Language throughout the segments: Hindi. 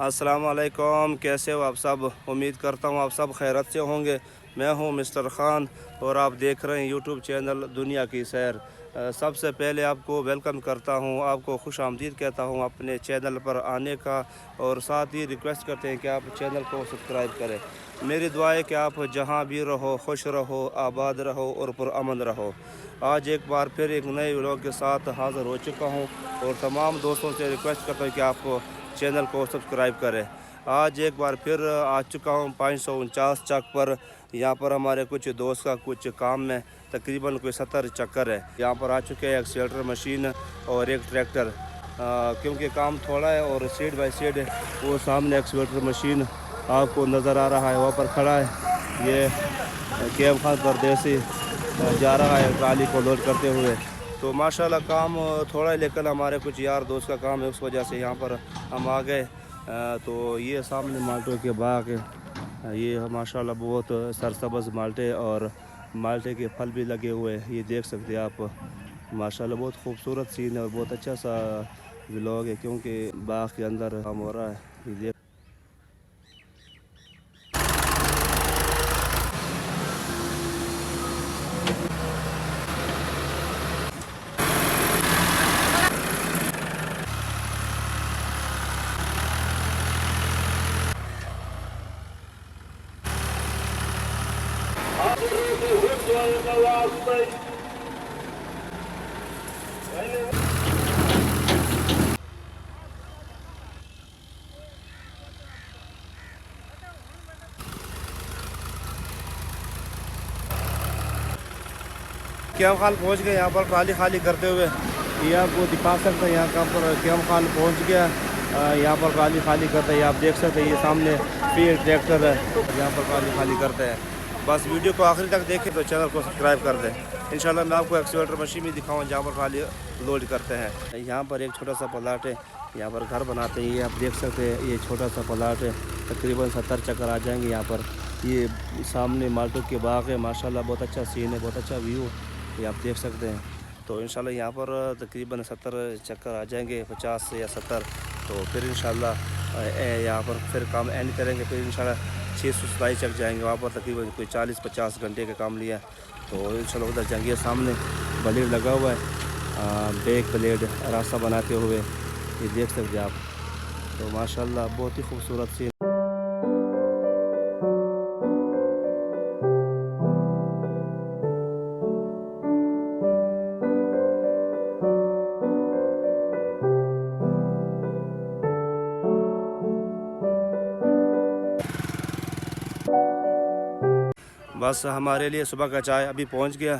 अस्सलाम वालेकुम, कैसे हो आप सब। उम्मीद करता हूँ आप सब खैरत से होंगे। मैं हूँ मिस्टर ख़ान और आप देख रहे हैं यूट्यूब चैनल दुनिया की सैर। सबसे पहले आपको वेलकम करता हूँ, आपको खुश आमदीद कहता हूँ अपने चैनल पर आने का, और साथ ही रिक्वेस्ट करते हैं कि आप चैनल को सब्सक्राइब करें। मेरी दुआ है कि आप जहाँ भी रहो खुश रहो, आबाद रहो और पुरअमन रहो। आज एक बार फिर एक नए व्लॉग के साथ हाज़िर हो चुका हूँ और तमाम दोस्तों से रिक्वेस्ट करता हूँ कि आप चैनल को सब्सक्राइब करें। आज एक बार फिर आ चुका हूँ 549 चक पर। यहाँ पर हमारे कुछ दोस्त का कुछ काम में तकरीबन कोई 70 चक्कर है। यहाँ पर आ चुके हैं एक्सीलेटर मशीन और एक ट्रैक्टर, क्योंकि काम थोड़ा है और सीड बाई सीड वो सामने एक्सीलेटर मशीन आपको नज़र आ रहा है, वहाँ पर खड़ा है। ये केम खान परदेसी जा रहा है ट्राली को लोड करते हुए। तो माशाल्लाह काम थोड़ा है, लेकिन हमारे कुछ यार दोस्त का काम है, उस वजह से यहाँ पर हम आ गए। तो ये सामने माल्टों के बाग है। ये माशाल्लाह बहुत सरसब्ज़ माल्टे और माल्टे के फल भी लगे हुए हैं, ये देख सकते हैं आप। माशाल्लाह बहुत खूबसूरत सीन है और बहुत अच्छा सा व्लॉग है, क्योंकि बाग के अंदर काम हो रहा है। ये देख क्याम खान पहुँच गए। यहाँ पर ट्राली खाली करते हुए ये आपको दिखा सकते हैं। यहाँ कहाँ पर क्याम खान पहुँच गया। यहाँ पर ट्राली खाली करते हैं, आप देख सकते हैं। ये सामने फिर ट्रैक्टर है, यहाँ पर ट्राली खाली करते हैं। बस वीडियो को आखिरी तक देखें तो चैनल को सब्सक्राइब कर दें। इंशाल्लाह मैं आपको एक्सीवेटर मशीन भी दिखाऊँ जहाँ पर ट्राली लोड करते हैं। यहाँ पर एक छोटा सा प्लाट है, यहाँ पर घर बनाते हैं। ये आप देख सकते हैं, ये छोटा सा प्लाट है, तकरीबन 70 चक्कर आ जाएंगे यहाँ पर। ये सामने माल्टो के बाग है, माशाल्लाह बहुत अच्छा सीन है, बहुत अच्छा व्यू ये आप देख सकते हैं। तो इंशाल्लाह यहाँ पर तकरीबन 70 चक्कर आ जाएंगे, 50 या 70। तो फिर इंशाल्लाह यहाँ पर फिर काम एंड करेंगे। फिर इंशाल्लाह 627 चक जाएंगे, वहाँ पर तकरीबन कोई 40-50 घंटे का काम लिया। तो इंशाल्लाह उधर जाएंगे। सामने ब्लेड लगा हुआ है, बैक ब्लेड रास्ता बनाते हुए, ये देख सकते हैं आप। तो माशाल्लाह बहुत ही खूबसूरत सी। बस हमारे लिए सुबह का चाय अभी पहुंच गया।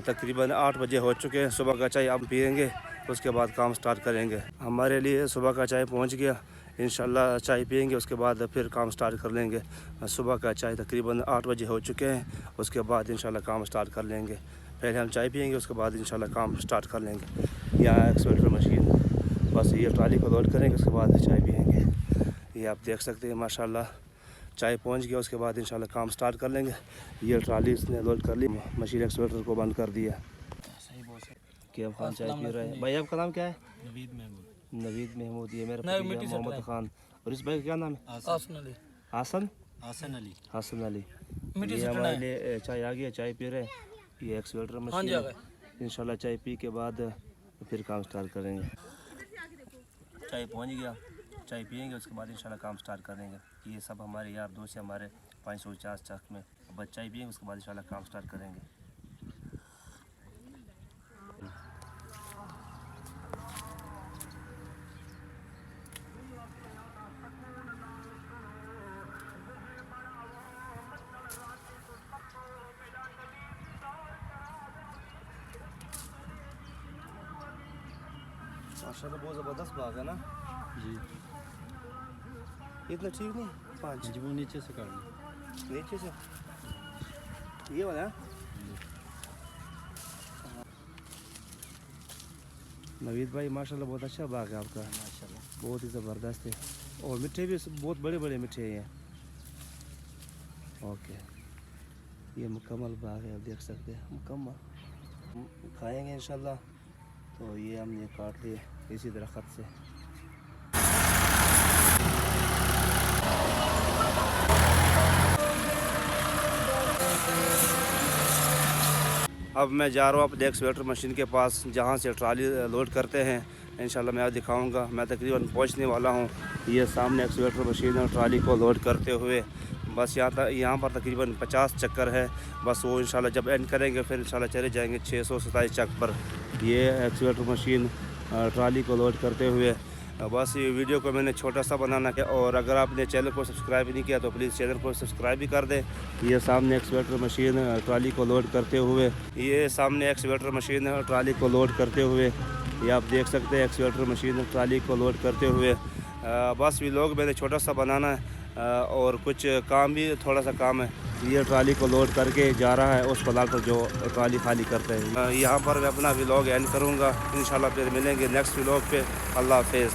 तकरीबन 8 बजे हो चुके हैं। सुबह का चाय अब पियेंगे, उसके बाद काम स्टार्ट करेंगे। हमारे लिए सुबह का चाय पहुंच गया। इंशाल्लाह चाय पियेंगे, उसके बाद फिर काम स्टार्ट कर लेंगे। सुबह का चाय तकरीबन 8 बजे हो चुके हैं, उसके बाद इंशाल्लाह काम स्टार्ट कर लेंगे। पहले हम चाय पियेंगे, उसके बाद इंशाल्लाह काम स्टार्ट कर लेंगे। यहाँ एक्सीवेटर मशीन, बस ये ट्राली को लोड करेंगे, उसके बाद चाय पियेंगे। ये आप देख सकते हैं माशाल्लाह चाय पहुंच गया, उसके बाद इंशाल्लाह काम स्टार्ट कर लेंगे। ये ट्राली इसने लोड कर ली, मशीन एक्सीवेटर को बंद कर दिया। सही बोल सकते। क्या खान चाय पी रहे हैं। भाई आपका नाम क्या है? नवीद महमूद। नवीद महमूद। ये मेरा भतीजा मोहम्मद खान। और इस भाई का क्या नाम है? हसन अली। हसन हसन अली। हसन अली। ये हमारे लिए चाय आ गया, चाय पी रहे हैं। ये एक्सीवेटर मशीन है। इंशाल्लाह चाय पी के बाद फिर काम स्टार्ट करेंगे। चाय पहुँच गया, चाय पियेंगे, उसके बाद इंशाल्लाह काम स्टार्ट करेंगे। ये सब हमारे यार दोस्त हैं, हमारे 550 चक में। बस चाय पियेंगे, उसके बाद इंशाल्लाह काम स्टार्ट करेंगे। माशाल्लाह बहुत ज़बरदस्त बाग है ना जी। इतना ठीक नहीं 5 जी वो नीचे से कर लो। नीचे से ये वाला है? नवीद भाई माशाल्लाह बहुत अच्छा बाग है आपका, माशाल्लाह बहुत ही ज़बरदस्त है। और मिठे भी बहुत बड़े बड़े मिठे हैं। ओके, ये मुकम्मल बाग है, आप देख सकते हैं मुकम्मल। हम खाएंगे इंशाल्लाह। तो ये हमने काट लिए इसी दरख्त से। अब मैं जा रहा हूँ अपने एक्सवेटर मशीन के पास जहाँ से ट्राली लोड करते हैं। इंशाल्लाह मैं दिखाऊंगा। मैं तकरीबन पहुँचने वाला हूँ। ये सामने एक्सवेटर मशीन और ट्राली को लोड करते हुए बस यहाँ पर तकरीबन 50 चक्कर है। बस वो इंशाल्लाह जब एंड करेंगे फिर इंशाल्लाह चले जाएंगे 627 चक्कर पर। ये एक्सवेटर मशीन ट्राली को लोड करते हुए बस ये वीडियो को मैंने छोटा सा बनाना है। और अगर आपने चैनल को सब्सक्राइब नहीं किया तो प्लीज़ चैनल को सब्सक्राइब भी कर दें। ये सामने एक्सवेटर मशीन ट्राली को लोड करते हुए ये सामने एक्सवेटर मशीन ट्राली को लोड करते हुए ये आप देख सकते हैं एक्सवेटर मशीन ट्राली को लोड करते हुए। बस व्लॉग मैंने छोटा सा बनाना है और कुछ काम भी थोड़ा सा काम है। ये ट्राली को लोड करके जा रहा है उस प्लाट पर जो ट्राली खाली करते हैं। यहाँ पर मैं अपना व्लॉग एंड करूँगा। इंशाल्लाह फिर मिलेंगे नेक्स्ट व्लॉग पे। अल्लाह हाफिज़।